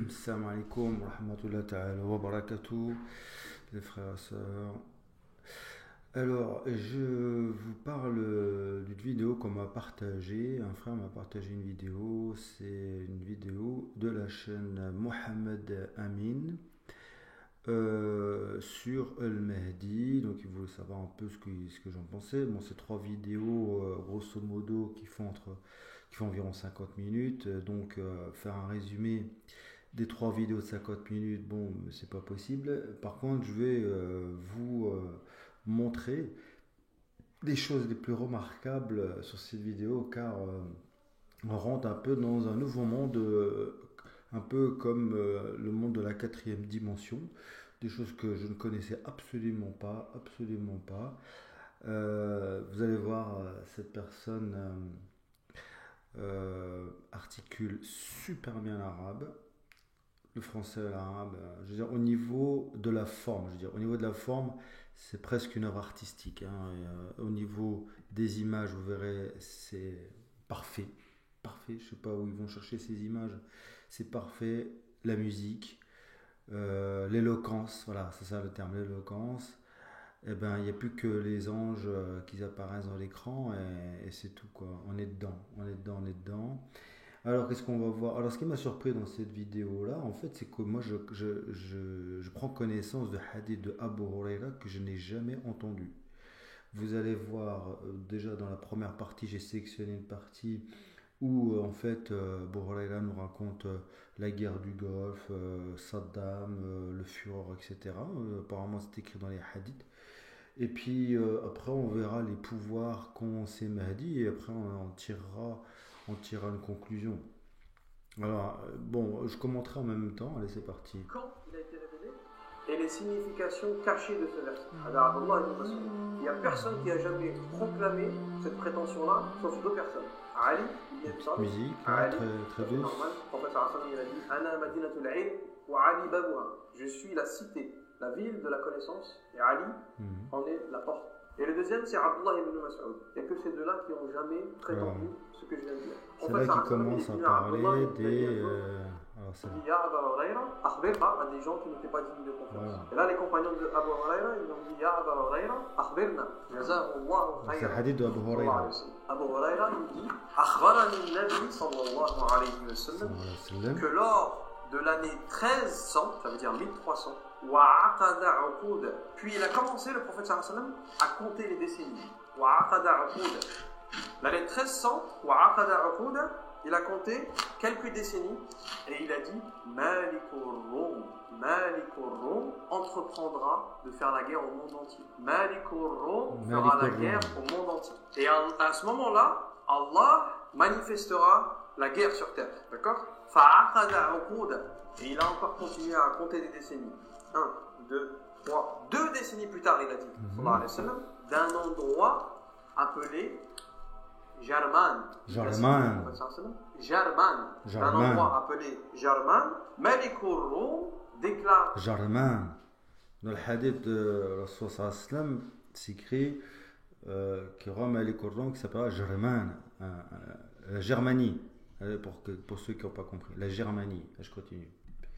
Salam alaikum wa rahmatullahi ta'ala wa barakatuh, les frères et sœurs. Alors, je vous parle d'une vidéo qu'on m'a partagée. Un frère m'a partagé une vidéo. C'est une vidéo de la chaîne Mohamed Amin sur El Mehdi. Donc, il voulait savoir un peu ce que j'en pensais. Bon, c'est trois vidéos, grosso modo, qui font environ 50 minutes. Donc, faire un résumé des trois vidéos de 50 minutes, bon, c'est pas possible. Par contre, je vais vous montrer des choses les plus remarquables sur cette vidéo, car on rentre un peu dans un nouveau monde, un peu comme le monde de la quatrième dimension, des choses que je ne connaissais absolument pas, absolument pas. Vous allez voir, cette personne articule super bien l'arabe, le français et l'arabe. Je veux dire, au niveau de la forme, je veux dire, au niveau de la forme, c'est presque une œuvre artistique, hein. Et, au niveau des images, vous verrez, c'est parfait. Parfait, je sais pas où ils vont chercher ces images. C'est parfait. La musique, l'éloquence, voilà, c'est ça le terme, l'éloquence. Eh ben, il n'y a plus que les anges qui apparaissent dans l'écran et c'est tout quoi. On est dedans, on est dedans, on est dedans. Alors, qu'est-ce qu'on va voir? Alors, ce qui m'a surpris dans cette vidéo-là, en fait, c'est que moi, je prends connaissance de hadith de Abu Huraira que je n'ai jamais entendu. Vous allez voir, déjà dans la première partie, j'ai sélectionné une partie où, en fait, Abu Huraira nous raconte la guerre du Golfe, Saddam, le Führer, etc. Apparemment, c'est écrit dans les hadiths. Et puis, après, on verra les pouvoirs qu'ont ces Mahdi et après, on tirera une conclusion. Alors, bon, je commenterai en même temps. Allez, c'est parti. Quand il a été révélé et les significations cachées de ce verset. Alors, Allah est Rasoul. Il n'y a personne qui a jamais proclamé cette prétention-là, sauf deux personnes. Ali, il est Petite musique, hein, Ali, très c'est douce. normal. Le prophète sallallahu alayhi wa sallam, il a dit Ana madinatul ilm wa Ali babuha. Je suis la cité, la ville de la connaissance, et Ali en est la porte. Et le deuxième, c'est Abdullah ibn Mas'ud. Il n'y a que ces deux-là qui n'ont jamais prétendu ce que je viens de dire. C'est là qu'il commence à parler des. Alors, c'est Il y a Abu Huraira, akhbirna, à des gens qui n'étaient pas dignes de confiance. Voilà. Et là, les compagnons de Abu Huraira, ils ont dit Ya Abu Huraira, akhbirna, jazahullahu c'est le khayran. hadith de Abu Huraira. Abu Huraira, il dit Akhbarani Nabi sallallahu alayhi wa sallam que lors de l'année 1300, ça veut dire 1300, puis il a commencé, le prophète sallallahu alayhi wa sallam, à compter les décennies. L'année 1300, il a compté quelques décennies et il a dit Malikur Rum entreprendra de faire la guerre au monde entier. Malikur Rum fera la guerre au monde entier. Et à ce moment-là, Allah manifestera la guerre sur terre. D'accord? Et il a encore continué à compter des décennies. 1, 2, 3. 2 décennies plus tard, il a dit, sallallahu alayhi wa sallam, d'un endroit appelé Jarman. D'un endroit appelé Jarman. Malikur Rum déclare. Jarman. Dans le hadith de Rasul sallallahu alayhi wa sallam, c'est écrit que Rome est le qui s'appelle Jarman, la Germanie. Pour ceux qui n'ont pas compris, la Germanie. Je continue.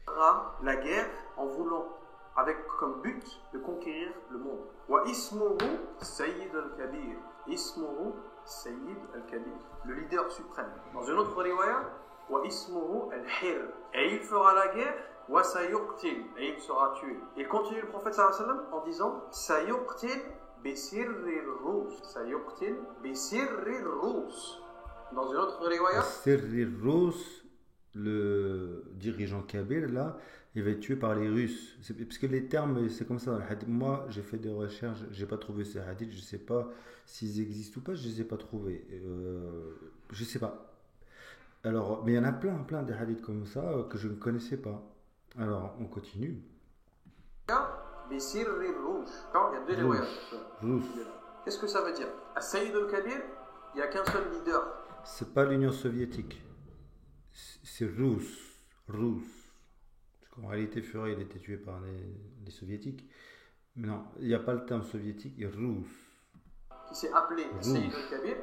La guerre en voulant, avec comme but de conquérir le monde. Wa ismuhu Sayyid al-Kabir. Ismuhu Sayyid al-Kabir. Le leader suprême. Dans une autre riwaya, wa ismuhu al-Hir. Et il fera la guerre, wa sayuqtil. Et il sera tué. Il continue le prophète sallallahu alayhi wa sallam en disant sayuqtil bisirri rus. Sayuqtil bisirri rus. Dans une autre riwaya, Sirri Rus, le dirigeant kabyle, là, il va être tué par les Russes. Parce que les termes, c'est comme ça dans le hadith. Moi, j'ai fait des recherches, j'ai pas trouvé ces hadiths, je sais pas s'ils existent ou pas, je les ai pas trouvés. Je sais pas. Alors, mais il y en a plein des hadiths comme ça que je ne connaissais pas. Alors, on continue. Bisirri Rouge. Il y a deux riwayas. Qu'est-ce que ça veut dire? À Sayyid al-Kabir, il n'y a qu'un seul leader. C'est pas l'Union soviétique. C'est russe. En réalité, Führer, il était tué par les soviétiques. Mais non, il n'y a pas le terme soviétique, il est russe. Qui s'est appelé Sayyid al-Kabir.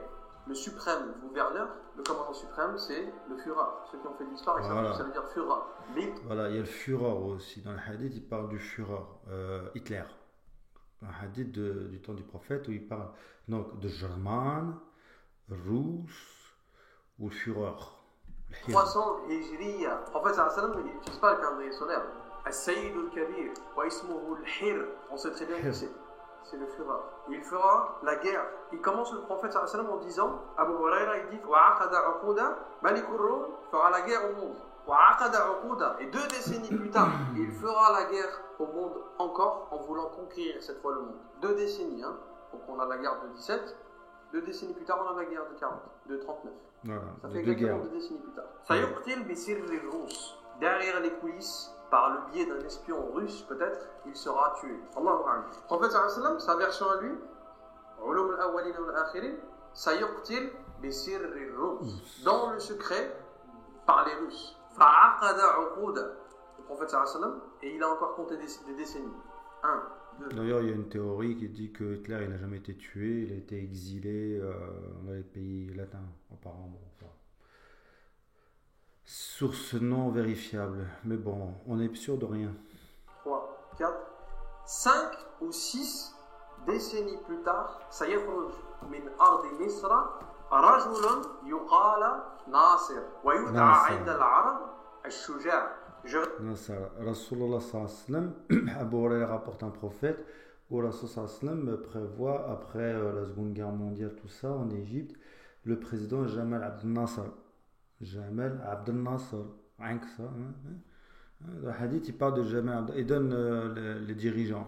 le suprême gouverneur, le commandant suprême, c'est le Führer. Ceux qui ont fait de l'histoire, ils savent Voilà. que ça veut dire Führer. Mais Voilà, il y a le Führer aussi. Dans le hadith, il parle du Führer, Hitler. Un hadith du temps du prophète où il parle donc de German, Russe ou le Führer. Le Führer. 300 Hijriya. En fait, il n'utilise pas le calendrier solaire. As-Sayyid al-Kabir, wa ismuhu al-Hir. On sait très bien que c'est le Führer. Il fera la guerre. Il commence le prophète en disant, Abu Huraira, il dit, wa'aqada uquda, Malikur Rum fera la guerre au monde. Wa'aqada uquda. Et 2 décennies plus tard, il fera la guerre au monde encore en voulant conquérir cette fois le monde. 2 décennies, hein. Donc on a la guerre de 17. 2 décennies plus tard, on a la guerre de 40, de 39. Voilà, Ça les fait deux exactement guerres. 2 décennies plus tard. Sayuqtil bisirri Rus. Derrière les coulisses, par le biais d'un espion russe, peut-être, il sera tué. Allahu Akbar. Le prophète sallam, sa version à lui, Ulum al-awwalin wal-akhirin, Sayuqtil bisirri Rus. Dans le secret, par les Russes. Fa'aqada uquda. Le prophète sallam, et il a encore compté des décennies. 1, 2. D'ailleurs, il y a une théorie qui dit que Hitler il n'a jamais été tué, il a été exilé dans les pays latins, apparemment. Enfin, source non vérifiable, mais bon, on est sûr de rien. 3, 4, 5 ou 6 décennies plus tard, سيخرج من أرض مصر رجل يقال ناصر ويدعى ناصر. عند العرب الشجاع. Rasulullah sallallahu alayhi wa sallam, Abu Huraira rapporte un prophète où Rasul sallallahu alayhi wa sallam prévoit, après la Seconde Guerre mondiale, tout ça, en Égypte, le président Jamal Abdel Nasser. Jamal Abdel Nasser, rien que ça. Le hadith, il parle de Jamal Abdel, il donne les dirigeants.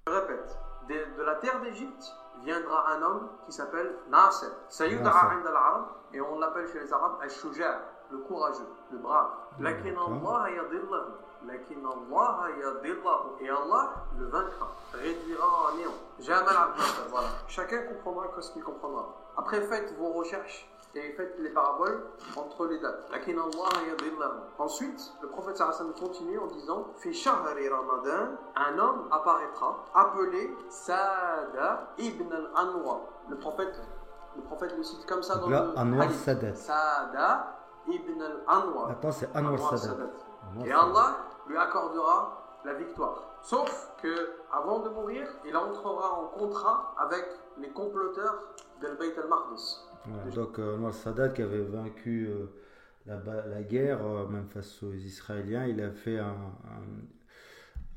Je répète, de la terre d'Égypte viendra un homme qui s'appelle Nasser. سيدعى Nasser. عند العرب, et on l'appelle chez les Arabes الشجاع, le courageux, le brave. لكن الله يضله. لكن الله يضله. Et Allah le vaincra, réduira en néant. Jamal Abdel Nasser, voilà. Chacun comprendra ce qu'il comprendra. Après, faites vos recherches et faites les paraboles entre les dates. لكن الله يضله. Ensuite, le prophète sallallahu alayhi wa sallam continue en disant في شهر رمضان, un homme apparaîtra appelé Sada ibn al-Anwa. Le prophète le cite comme ça dans Là, le Anwar hadith. Sadat. Sada ibn al-Anwa. Attends, c'est Anwar Sadat. Anwar Et Sadat. Allah lui accordera la victoire. Sauf que avant de mourir, il entrera en contrat avec les comploteurs del Bayt al-Maqdis. Ouais, donc Anwar Sadat qui avait vaincu la guerre, même face aux Israéliens, il a fait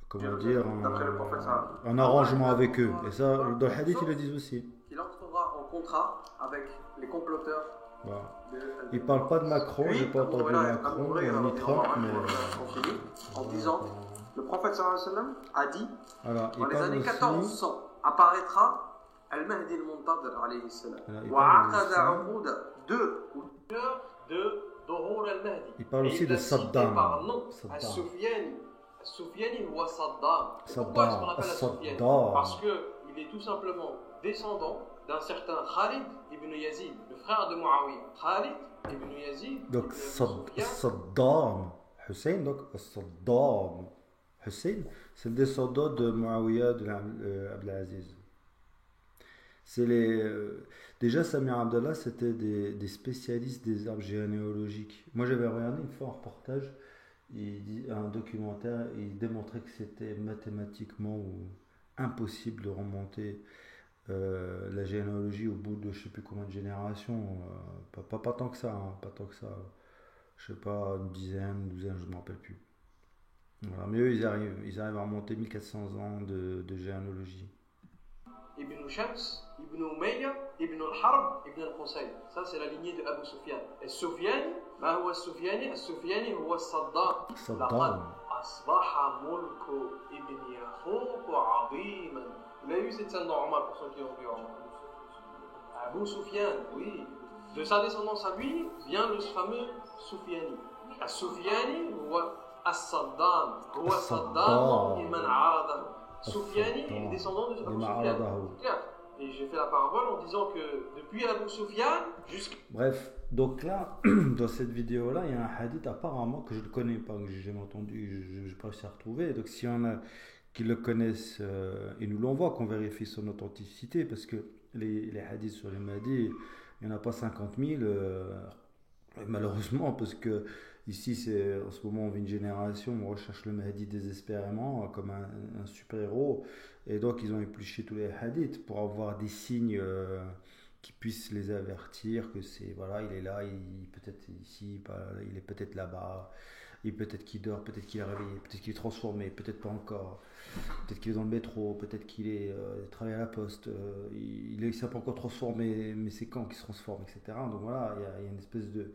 comment dire, D'après le prophète sallallahu alayhi wa sallam. un arrangement avec eux. Et ça, dans le hadith, ils le disent aussi. Il entrera en contrat avec les comploteurs. Voilà. de Il parle pas de Macron, Puis, j'ai pas Abu entendu Huraira, Macron, Abu Huraira, ni Trump, mais on finit en disant, le prophète sallallahu alayhi wa sallam a dit, voilà, il dans les parle années aussi. 1400 apparaîtra Al-Mahdi al-Muntadr alayhi salam. Voilà, il Wa parle aqada aussi. uquda de Dhuhur al-Mahdi. Il parle Et aussi il de l'a cité Saddam. par nom, Saddam. As-Sufyani. As-Sufyani ou Saddam. Saddam. Pourquoi est-ce qu'on l'appelle As-Sufyani? Saddam. Parce qu'il est tout simplement descendant d'un certain Khalid ibn Yazid, le frère de Muawiyah. Khalid ibn Yazid. Donc ibn Sufyan. Saddam Hussein, donc Saddam Hussein, c'est le descendant de Muawiyah de Abdelaziz. C'est déjà Samir Abdallah, c'était des spécialistes des arbres généalogiques. Moi j'avais regardé une fois un reportage, un documentaire, il démontrait que c'était mathématiquement impossible de remonter la généalogie au bout de je sais plus combien de générations, pas tant que ça, hein, pas tant que ça, je sais pas, une douzaine, je ne me rappelle plus. Voilà. Mais eux ils arrivent à remonter 1400 ans de généalogie. Ibn Shams, Ibn Umayya, Ibn al-Harb, Ibn al-Husayn. Ça, c'est la lignée de Abu Sufyan. Al-Sufyani, ما هو السفياني؟ السفياني هو الصدام. Saddam. أصبح ملك ابن يعقوب عظيما. Vous avez vu cette scène dans Omar pour ceux qui ont vu Omar. Abu Sufyan, oui. De sa descendance à lui vient le fameux Sufyani. Al-Sufyani هو الصدام. هو صدام لمن عارضه. Soufiani est descendant de Abu Sufyan. C'est clair. Et j'ai fait la parabole en disant que depuis Abu Sufyan jusqu'à... Bref, donc là, dans cette vidéo-là, il y a un hadith apparemment que je ne connais pas, que j'ai jamais entendu, je n'ai pas réussi à retrouver. Donc s'il y en a qui le connaissent, ils nous l'envoient, qu'on vérifie son authenticité, parce que les hadiths sur les Mahdi, il n'y en a pas 50 000, malheureusement, parce que ici, en ce moment, on vit une génération, on recherche le Mahdi désespérément, comme un super-héros, et donc ils ont épluché tous les hadiths pour avoir des signes qui puissent les avertir que c'est, voilà, il est là, il peut-être ici, il est peut-être là-bas, peut-être qu'il dort, peut-être qu'il est réveillé, peut-être qu'il est transformé, peut-être pas encore. Peut-être qu'il est dans le métro, peut-être qu'il il travaille à la poste, il ne s'est pas encore transformé, mais c'est quand qu'il se transforme, etc. Donc voilà, il y a une espèce de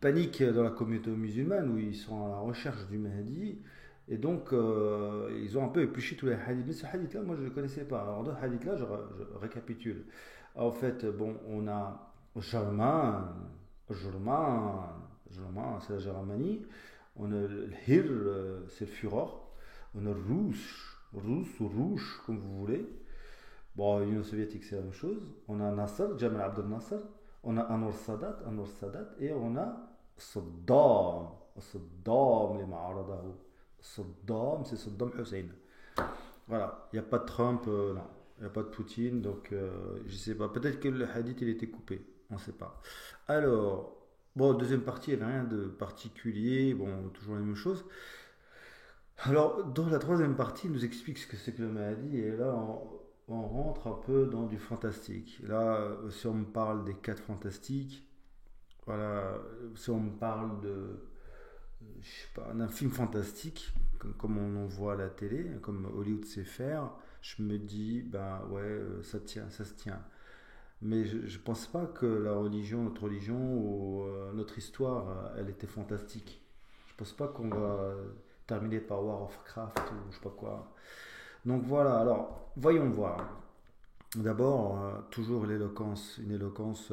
panique dans la communauté musulmane où ils sont à la recherche du Mahdi. Et donc, ils ont un peu épluché tous les hadiths. Mais ce hadith-là, moi, je ne le connaissais pas. Alors, dans ce hadith-là, je récapitule. En fait, bon, on a Jarman, c'est la Germanie. On a le Hir, c'est le Furor. On a Rouge ou Rouge, comme vous voulez. Bon, l'Union soviétique, c'est la même chose. On a Nasser, Jamal Abdel Nasser. On a Anwar Sadat. Et on a Saddam. Saddam, les Ma'aradahu. Saddam, c'est Saddam Hussein. Voilà, il n'y a pas de Trump, non. Il n'y a pas de Poutine, donc je ne sais pas. Peut-être que le hadith, il était coupé. On ne sait pas. Alors, bon, deuxième partie, il n'y avait rien de particulier. Bon, toujours la même chose. Alors, dans la troisième partie, il nous explique ce que c'est que le Mahdi. Et là, on rentre un peu dans du fantastique. Là, si on me parle des 4 fantastiques, voilà, si on me parle je sais pas, d'un film fantastique, comme on en voit à la télé, comme Hollywood sait faire, je me dis, ben ouais, ça tient, ça se tient. Mais je ne pense pas que notre religion ou notre histoire, elle était fantastique. Je pense pas qu'on va terminer par War of Craft ou je sais pas quoi. Donc voilà, alors voyons voir. D'abord, toujours l'éloquence, une éloquence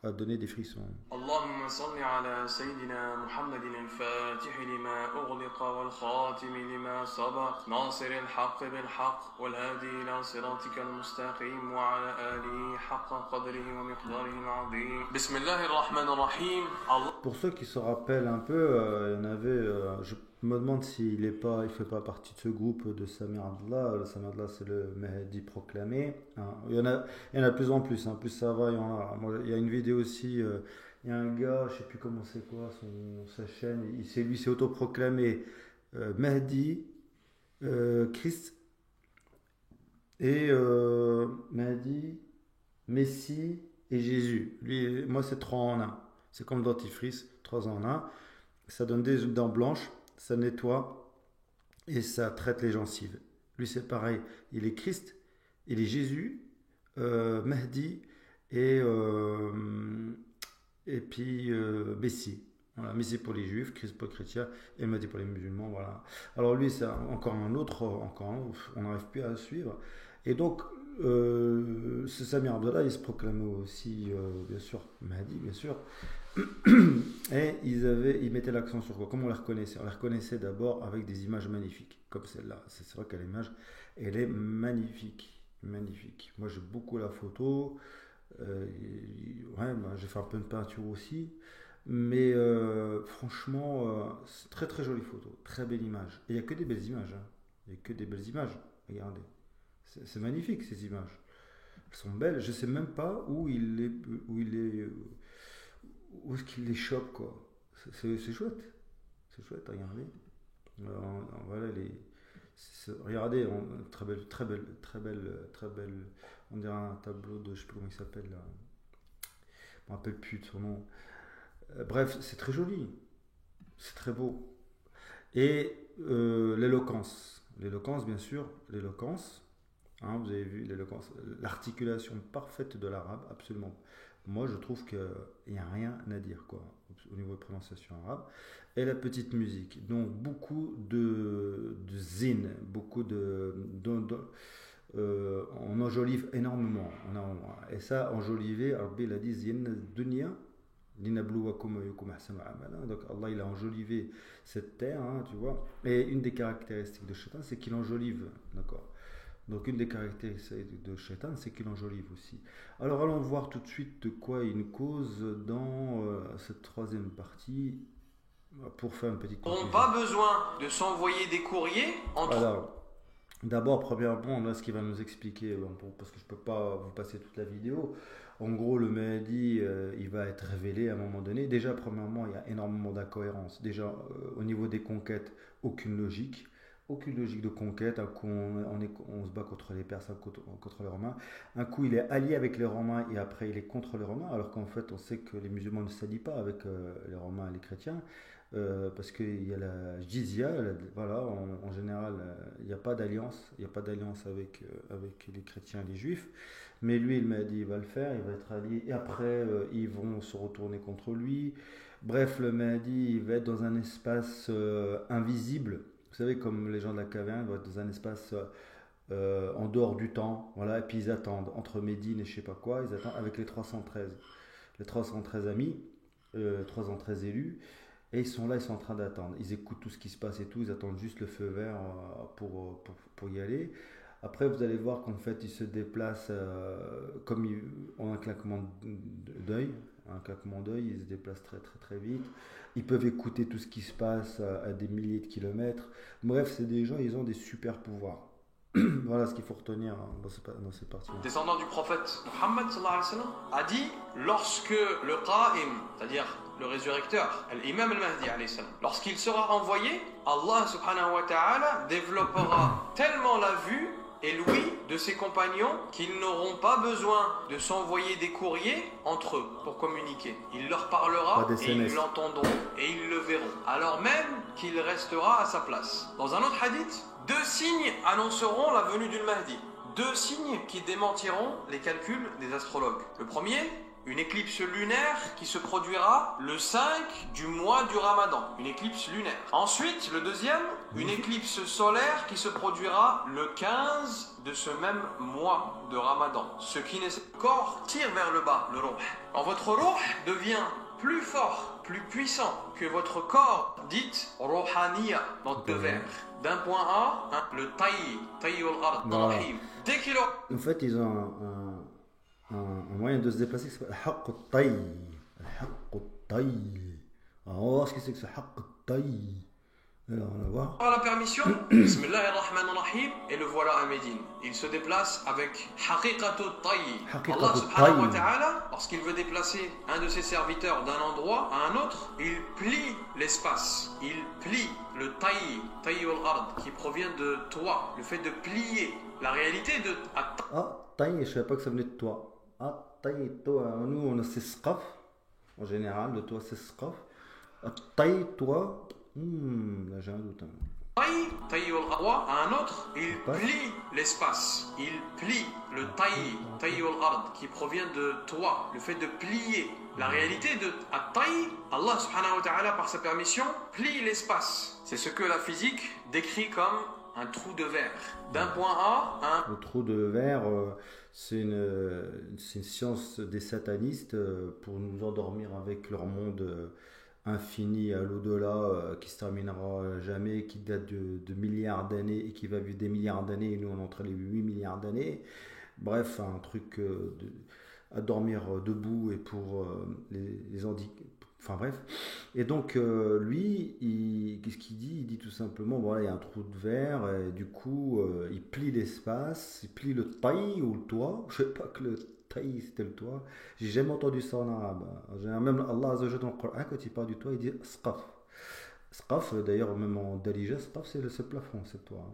à donner des frissons. اللهم صل على سيدنا محمد الفاتح لما أغلق والخاتم لما سبق ناصر الحق بالحق والهادي إلى صراطك المستقيم وعلى آله حق قدره ومقداره العظيم بسم الله الرحمن الرحيم. Pour ceux qui se rappellent un peu, il y en avait, je me demande s'il ne fait pas partie de ce groupe de Samir Abdallah. Le Samir Abdallah, c'est le Mahdi proclamé. Hein. Il y en a de plus en plus. Hein. Plus ça va, il y en a. Moi, il y a une vidéo aussi. Il y a un gars, je ne sais plus comment c'est quoi, sa chaîne. Lui, s'est autoproclamé Mahdi, Christ et Mahdi, Messie et Jésus. Lui, moi, c'est 3 en 1. C'est comme le dentifrice, 3 en 1. Ça donne des dents blanches, ça nettoie et ça traite les gencives. Lui, c'est pareil. Il est Christ, il est Jésus, Mahdi et puis Messie. Voilà, Messie pour les juifs, Christ pour les chrétiens et Mahdi pour les musulmans. Voilà. Alors lui, c'est encore un autre, on n'arrive plus à suivre. Et donc, ce Samir Abdallah, il se proclamait aussi, bien sûr, Mahdi, bien sûr. Et ils mettaient l'accent sur quoi? Comment on les reconnaissait? On les reconnaissait d'abord avec des images magnifiques, comme celle-là. C'est vrai qu'elle l'image, elle est magnifique. Magnifique. Moi, j'ai beaucoup la photo. Ouais, j'ai fait un peu de peinture aussi. Mais franchement, c'est très très jolie photo. Très belle image. Et il n'y a que des belles images. Hein. Il n'y a que des belles images. Regardez. C'est magnifique ces images. Elles sont belles. Je ne sais même pas où est-ce qu'il les chope quoi. C'est chouette. C'est chouette, regardez. Voilà regardez, très belle, très belle, très belle, très belle. On dirait un tableau de, je sais plus comment il s'appelle là. Je me rappelle plus de son nom. Bref, c'est très joli. C'est très beau. Et l'éloquence. L'éloquence, bien sûr. L'éloquence. Hein, vous avez vu l'éloquence. L'articulation parfaite de l'arabe, absolument. Moi, je trouve qu'il n'y a rien à dire, quoi, au niveau de prononciation arabe. Et la petite musique. Donc, beaucoup de zine, beaucoup on enjolive énormément. Et ça, enjoliver, Rabbi l'a dit, zine dunya, linabluwakum ayyukum ahsanu amala. Donc, Allah, il a enjolivé cette terre, hein, tu vois. Et une des caractéristiques de Shaitan, c'est qu'il enjolive, d'accord. Donc une des caractéristiques de Shaitan, c'est qu'il enjolive aussi. Alors allons voir tout de suite de quoi il nous cause dans cette troisième partie pour faire une petite conclusion. Pas besoin de s'envoyer des courriers entre... Alors, D'abord, premièrement, là, ce qu'il va nous expliquer, parce que je ne peux pas vous passer toute la vidéo, en gros, le Mahdi, il va être révélé à un moment donné. Déjà, premièrement, il y a énormément d'incohérences. Déjà, au niveau des conquêtes, aucune logique. Aucune logique de conquête. Un coup, on se bat contre les Perses, contre les Romains. Un coup, il est allié avec les Romains et après, il est contre les Romains. Alors qu'en fait, on sait que les musulmans ne s'allient pas avec les Romains et les chrétiens. Parce qu'il y a la jizya, voilà, en général, il n'y a pas d'alliance, il n'y a pas d'alliance avec les chrétiens et les juifs, mais lui, il m'a dit, il va le faire, il va être allié, et après, ils vont se retourner contre lui. Bref, le Mahdi, il va être dans un espace invisible, vous savez, comme les gens de la caverne, il va être dans un espace en dehors du temps, voilà, et puis ils attendent, entre Médine et je sais pas quoi, ils attendent avec les 313 amis, 313 élus. Et ils sont là, ils sont en train d'attendre. Ils écoutent tout ce qui se passe et tout. Ils attendent juste le feu vert pour y aller. Après, vous allez voir qu'en fait, ils se déplacent en un claquement d'œil. Un claquement d'œil, ils se déplacent très très très vite. Ils peuvent écouter tout ce qui se passe à des milliers de kilomètres. Bref, c'est des gens, ils ont des super pouvoirs. Voilà ce qu'il faut retenir dans cette partie. Descendant du prophète Muhammad sallallahu alayhi wa sallam, a dit lorsque le Qa'im, c'est-à-dire le résurrecteur, l'imam al-Mahdi alayhi salam, lorsqu'il sera envoyé, Allah subhanahu wa ta'ala développera tellement la vue et l'ouïe de ses compagnons qu'ils n'auront pas besoin de s'envoyer des courriers entre eux pour communiquer. Il leur parlera et ils l'entendront et ils le verront, alors même qu'il restera à sa place. Dans un autre hadith, 2 signes annonceront la venue du Mahdi. 2 signes qui démentiront les calculs des astrologues. Le premier, une éclipse lunaire qui se produira le 5 du mois du Ramadan. Une éclipse lunaire. Ensuite, le deuxième, une éclipse solaire qui se produira le 15 de ce même mois de Ramadan. Ce qui n'est le corps tire vers le bas, le ruh. Quand votre ruh devient plus fort, plus puissant que votre corps, dites Rohaniya dans 2 vers. D'un point A, le taï al-ard, rahim. Dès qu'il aura... En fait, ils ont un moyen de se déplacer qui s'appelle Haqq al-Tay. On va voir ce que c'est que ce Haqq al-Tay. Alors, on va voir. La permission, Bismillahirrahmanirrahim, et le voilà à Médine. Il se déplace avec Haqiqatu Tayi. Allah subhanahu wa ta'ala, lorsqu'il veut déplacer un de ses serviteurs d'un endroit à un autre, il plie l'espace. Il plie le Tayi, Tayi al-Ard, qui provient de toi, le fait de plier. La réalité de... Tayi, je savais pas que ça venait de toi. Tayi, toi, nous on a c'est Sqaf, en général, de toi c'est Sqaf. Tayi, toi... là j'ai un doute. Taï al-Ard à un autre, il plie l'espace. Il plie le Taï al-Ard qui provient de toi, le fait de plier. La réalité de Taï, Allah subhanahu wa ta'ala par sa permission plie l'espace. C'est ce que la physique décrit comme un trou de verre. D'un point A à un... Le trou de verre, c'est une science des satanistes pour nous endormir avec leur monde infini à l'au-delà qui se terminera jamais, qui date de milliards d'années et qui va vivre des milliards d'années et nous on est entre les 8 milliards d'années. Bref, un truc à dormir debout et pour les handicaps. Enfin bref. Et donc lui, qu'est-ce qu'il dit? Il dit tout simplement, voilà, il y a un trou de verre et du coup il plie l'espace, il plie le taille ou le toit. Je sais pas que le taille c'était le toit. J'ai jamais entendu ça en arabe. Même Allah Azza wa Jalla dans le Coran, quand il parle du toit, il dit sqaf. Sqaf, d'ailleurs, même en Dalija, sqaf c'est le plafond, c'est le toit.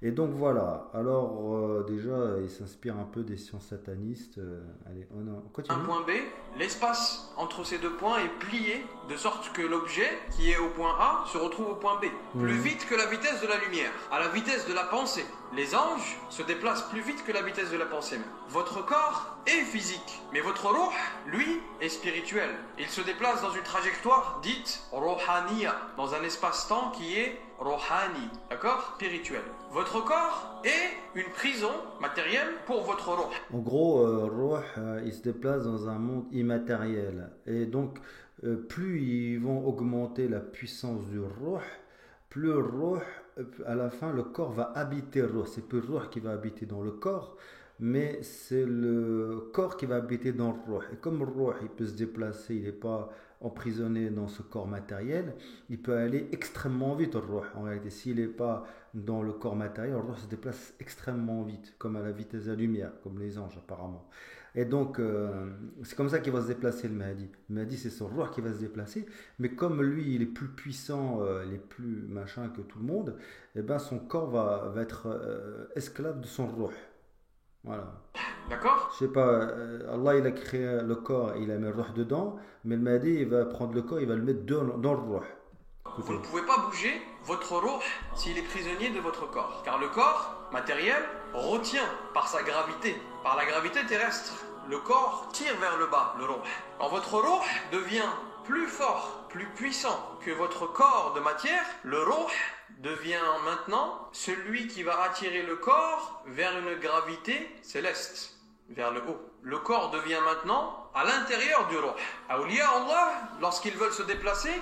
Et donc voilà, alors déjà il s'inspire un peu des sciences satanistes. Allez, on continue. Un point B, l'espace entre ces 2 points est plié de sorte que l'objet qui est au point A se retrouve au point B. Plus vite que la vitesse de la lumière, à la vitesse de la pensée. Les anges se déplacent plus vite que la vitesse de la pensée. Votre corps est physique, mais votre ruh, lui, est spirituel. Il se déplace dans une trajectoire dite rohaniya, dans un espace-temps qui est rohani, d'accord? Spirituel. Votre corps est une prison matérielle pour votre ruh. En gros, ruh, il se déplace dans un monde immatériel. Et donc, plus ils vont augmenter la puissance du ruh, plus le ruh, à la fin, le corps va habiter le ruh. C'est plus le ruh qui va habiter dans le corps, mais c'est le corps qui va habiter dans le ruh. Et comme le ruh, il peut se déplacer, il n'est pas emprisonné dans ce corps matériel, il peut aller extrêmement vite au ruh. En réalité, s'il n'est pas dans le corps matériel, le ruh se déplace extrêmement vite, comme à la vitesse de la lumière, comme les anges apparemment. Et donc, c'est comme ça qu'il va se déplacer le Mahdi. Le Mahdi, c'est son ruh qui va se déplacer, mais comme lui, il est plus puissant, il est plus machin que tout le monde, et ben son corps va être esclave de son ruh. Voilà. D'accord? Je sais pas, Allah il a créé le corps, il a mis le ruh dedans, mais le Mahdi il va prendre le corps, il va le mettre dans le ruh. Vous Écoutez. ne pouvez pas bouger votre ruh s'il est prisonnier de votre corps. Car le corps matériel retient par sa gravité, par la gravité terrestre. Le corps tire vers le bas, le ruh. Quand votre ruh devient plus fort, plus puissant que votre corps de matière, le ruh devient maintenant celui qui va attirer le corps vers une gravité céleste, vers le haut. Le corps devient maintenant à l'intérieur du ruh. Awliya Allah, lorsqu'ils veulent se déplacer,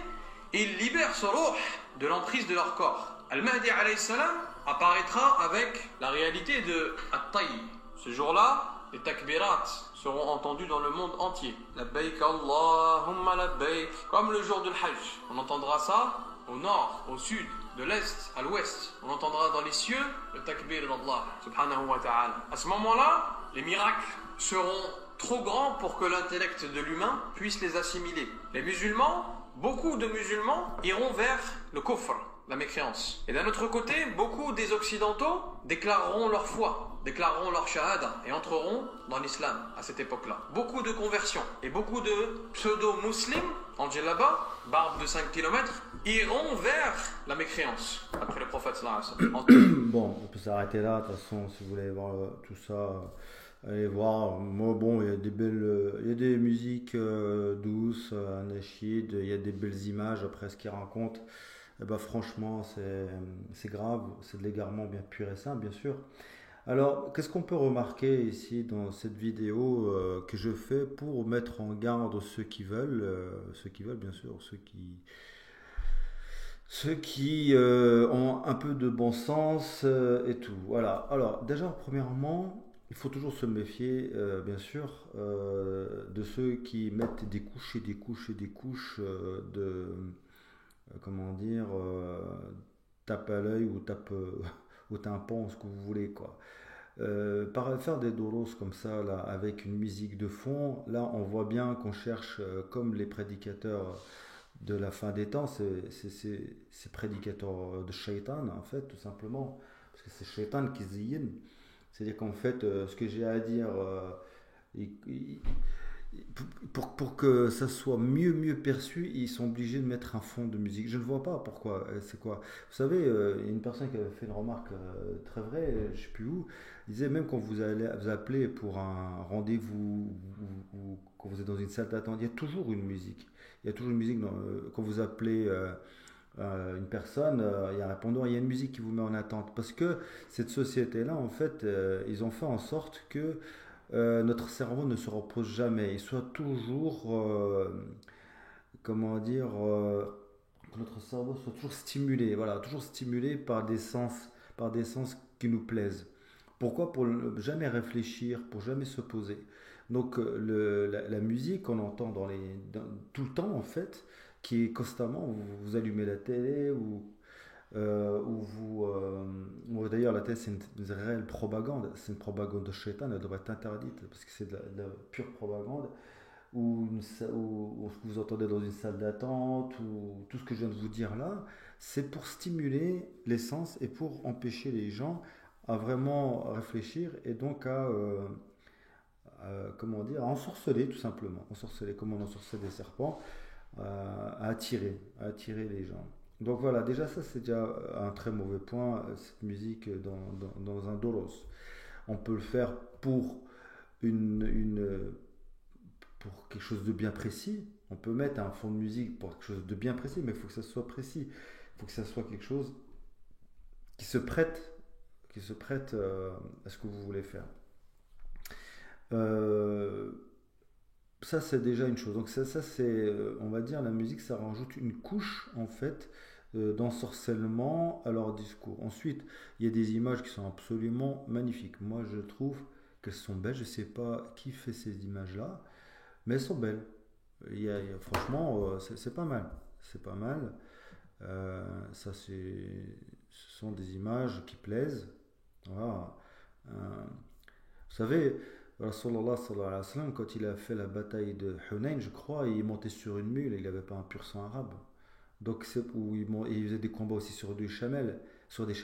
ils libèrent ce ruh de l'emprise de leur corps. Al-Mahdi alayhi salam apparaîtra avec la réalité de At-Tayy. Ce jour-là, les takbirats seront entendus dans le monde entier. Labbaik Allahumma labbaik. Comme le jour du Hajj. On entendra ça au nord, au sud, de l'est à l'ouest. On entendra dans les cieux le takbir d'Allah subhanahu wa ta'ala. À ce moment-là, les miracles seront trop grands pour que l'intellect de l'humain puisse les assimiler. Les musulmans, beaucoup de musulmans iront vers le kufr, la mécréance. Et d'un autre côté, beaucoup des occidentaux déclareront leur foi, déclareront leur shahada et entreront dans l'islam à cette époque-là. Beaucoup de conversions et beaucoup de pseudo-muslims en djellaba, barbe de 5 km, iront vers la mécréance, après le prophète sallallahu alayhi wa sallam. Bon, on peut s'arrêter là, de toute façon, si vous voulez voir tout ça, allez voir. Moi, bon, il y a des belles, il y a des musiques douces, nasheed, il y a des belles images après ce qu'il raconte. Eh ben, franchement, c'est grave, c'est de l'égarement bien pur et simple, bien sûr. Alors, qu'est-ce qu'on peut remarquer ici dans cette vidéo que je fais pour mettre en garde ceux qui veulent bien sûr, ceux qui ont un peu de bon sens et tout. Voilà. Alors, déjà, premièrement, il faut toujours se méfier, bien sûr, de ceux qui mettent des couches et des couches et des couches comment dire, tape à l'œil ou tape au tympan, ce que vous voulez, quoi. Faire des doros comme ça, là, avec une musique de fond, là, on voit bien qu'on cherche, comme les prédicateurs de la fin des temps, ces prédicateurs de shaitan, en fait, tout simplement, parce que c'est shaitan qui ziyine. C'est-à-dire qu'en fait, ce que j'ai à dire, il- il- pour que ça soit mieux perçu, ils sont obligés de mettre un fond de musique. Je ne vois pas pourquoi. C'est quoi? Vous savez, il y a une personne qui avait fait une remarque très vraie, je ne sais plus où. Il disait même quand vous allez vous appelez pour un rendez-vous ou quand vous êtes dans une salle d'attente, il y a toujours une musique. Il y a toujours une musique quand vous appelez une personne, il y a un répondeur, il y a une musique qui vous met en attente. Parce que cette société-là, en fait, ils ont fait en sorte que notre cerveau ne se repose jamais. Il soit toujours, comment dire, que notre cerveau soit toujours stimulé. Voilà, toujours stimulé par des sens qui nous plaisent. Pourquoi? Pour jamais réfléchir, pour jamais se poser. Donc la musique qu'on entend tout le temps en fait, qui est constamment, vous allumez la télé ou d'ailleurs la télé c'est une réelle propagande, c'est une propagande de shaitan, elle devrait être interdite parce que c'est de la pure propagande, ou ce que vous entendez dans une salle d'attente, ou tout ce que je viens de vous dire là, c'est pour stimuler les sens et pour empêcher les gens à vraiment réfléchir et donc comment dire, à ensorceler tout simplement, ensorceler comme on ensorcelle des serpents, à attirer les gens. Donc voilà, déjà ça c'est déjà un très mauvais point, cette musique dans un doros. On peut le faire pour une, pour quelque chose de bien précis. On peut mettre un fond de musique pour quelque chose de bien précis, mais il faut que ça soit précis. Il faut que ça soit quelque chose qui se prête, à ce que vous voulez faire. Euh, Ça c'est déjà une chose. Donc ça c'est, on va dire, la musique, ça rajoute une couche en fait d'ensorcellement à leur discours. Ensuite, il y a des images qui sont absolument magnifiques. Moi, je trouve qu'elles sont belles. Je sais pas qui fait ces images-là, mais elles sont belles. Franchement, c'est pas mal. C'est pas mal. Ça, ce sont des images qui plaisent. Voilà. Euh, vous savez, Rasulallah sallallahu alayhi wa sallam, quand il a fait la bataille de Hunayn, je crois, il montait sur une mule, il n'avait pas un pur sang arabe. Donc, il faisait des combats aussi sur des chamelles, ouais, des